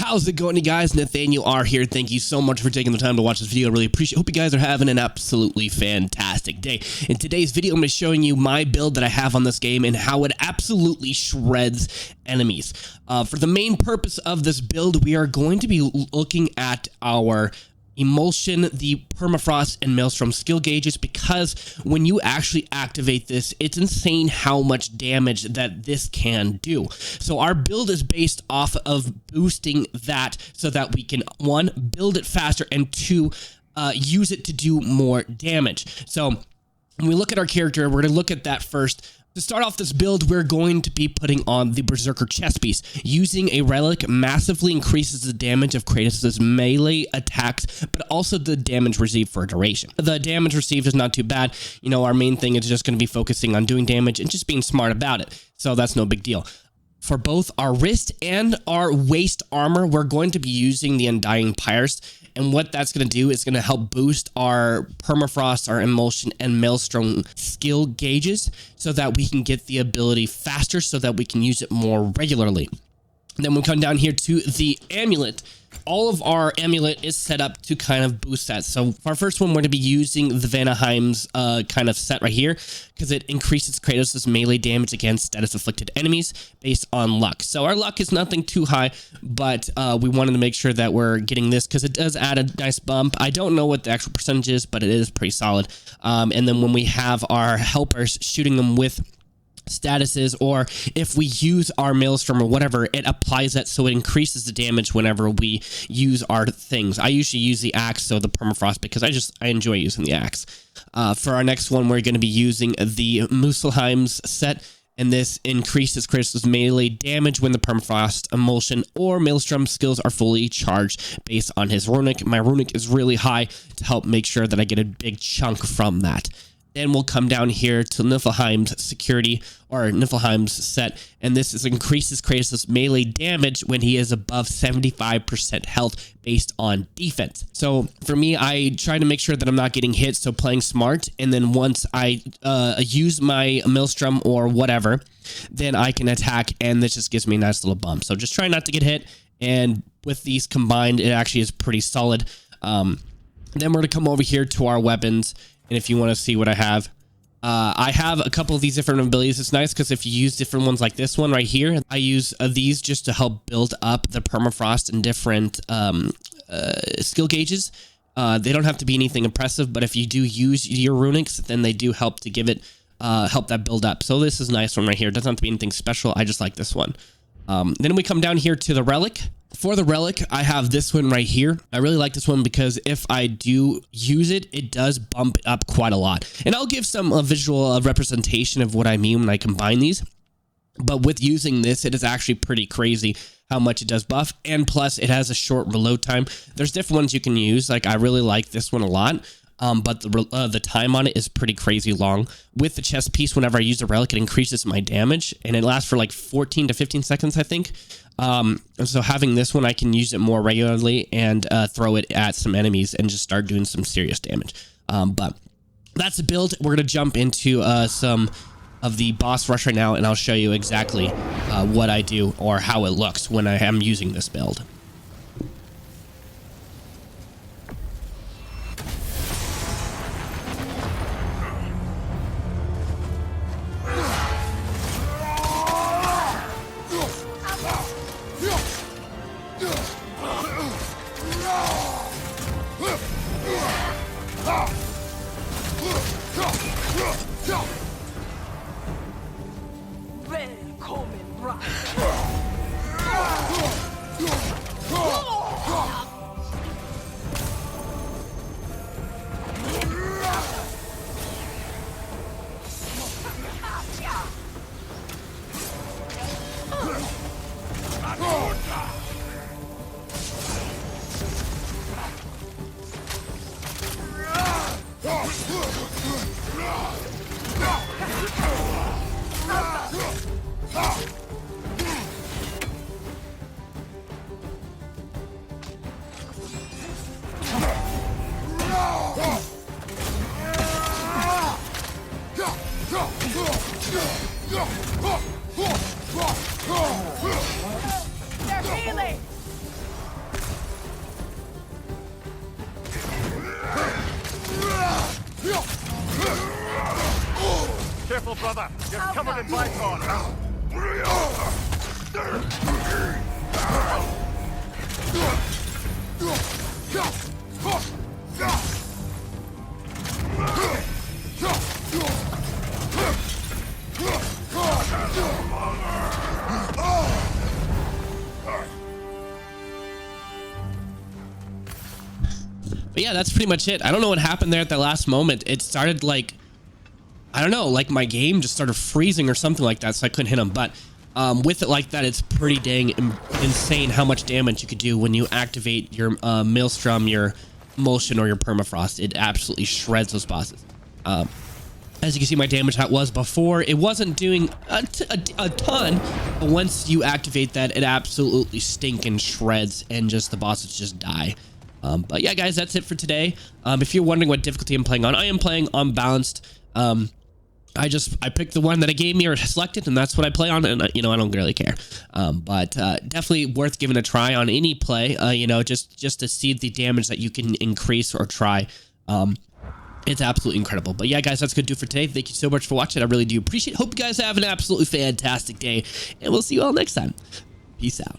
How's it going, you guys? Nathaniel R here. Thank you so much for taking the time to watch this video. I really appreciate it. Hope you guys are having an absolutely fantastic day. In today's video, I'm going to be showing you my build that I have on this game and how it absolutely shreds enemies. For the main purpose of this build, we are going to be looking at our Emulsion, the Permafrost, and Maelstrom skill gauges, because when you actually activate this, it's insane how much damage that this can do. So our build is based off of boosting that so that we can, one, build it faster, and two, use it to do more damage. So when we look at our character, we're going to look at that first. To start off this build, we're going to be putting on the Berserker chest piece. Using a relic massively increases the damage of Kratos' melee attacks, but also the damage received for a duration. The damage received is not too bad. You know, our main thing is just going to be focusing on doing damage and just being smart about it. So that's no big deal. For both our wrist and our waist armor, we're going to be using the Undying Pyres. And what that's going to do is going to help boost our Permafrost, our Emulsion, and Maelstrom skill gauges so that we can get the ability faster so that we can use it more regularly. And then we come down here to the amulet. All of our amulet is set up to kind of boost that. So for our first one, we're going to be using the Vanaheim's kind of set right here, because it increases Kratos' melee damage against status afflicted enemies based on luck. So our luck is nothing too high, but we wanted to make sure that we're getting this because it does add a nice bump. I don't know what the actual percentage is, but it is pretty solid. And then when we have our helpers shooting them with statuses, or if we use our Maelstrom or whatever, it applies that so it increases the damage whenever we use our things. I usually use the axe, so the Permafrost, because I enjoy using the axe. For our next one, we're going to be using the Muspelheim's set, and this increases Kratos' melee damage when the Permafrost, Emulsion, or Maelstrom skills are fully charged based on his runic. My runic is really high to help make sure that I get a big chunk from that. Then we'll come down here to Niflheim's security, or Niflheim's set, and this increases Kratos' melee damage when he is above 75% health based on defense. So for me, I try to make sure that I'm not getting hit, so playing smart, and then once I use my Maelstrom or whatever, then I can attack, and this just gives me a nice little bump. So just try not to get hit, and with these combined, it actually is pretty solid. Then we're going to come over here to our weapons. And if you want to see what I have a couple of these different abilities. It's nice because if you use different ones like this one right here, I use these just to help build up the Permafrost and different skill gauges. They don't have to be anything impressive, but if you do use your runics, then they do help to give it, help that build up. So this is a nice one right here. It doesn't have to be anything special. I just like this one. Then we come down here to the relic. For the relic, I have this one right here. I really like this one because if I do use it, it does bump up quite a lot. And I'll give some visual representation of what I mean when I combine these. But with using this, it is actually pretty crazy how much it does buff. And plus, it has a short reload time. There's different ones you can use. Like, I really like this one a lot. But the time on it is pretty crazy long. With the chest piece, whenever I use the relic, it increases my damage, and it lasts for like 14 to 15 seconds, I think. And so having this one, I can use it more regularly and throw it at some enemies and just start doing some serious damage. But that's the build. We're going to jump into some of the boss rush right now, and I'll show you exactly what I do or how it looks when I am using this build. brother. You're covered in Bicon. But yeah, that's pretty much it. I don't know what happened there at the last moment. It started like, I don't know, like my game just started freezing or something like that, so I couldn't hit him. But with it like that, it's pretty dang insane how much damage you could do when you activate your Maelstrom, your Emulsion, or your Permafrost. It absolutely shreds those bosses. As you can see, my damage that was before, it wasn't doing a ton, but once you activate that, it absolutely stinking shreds, and just the bosses just die. But yeah, guys, that's it for today. If you're wondering what difficulty I'm playing on, I am playing on balanced. I picked the one that it gave me or selected, and that's what I play on, and you know, I don't really care. But definitely worth giving a try on any play, you know, just to see the damage that you can increase or try. It's absolutely incredible. But yeah, guys, that's going to do it for today. Thank you so much for watching. I really do appreciate it. Hope you guys have an absolutely fantastic day, and we'll see you all next time. Peace out.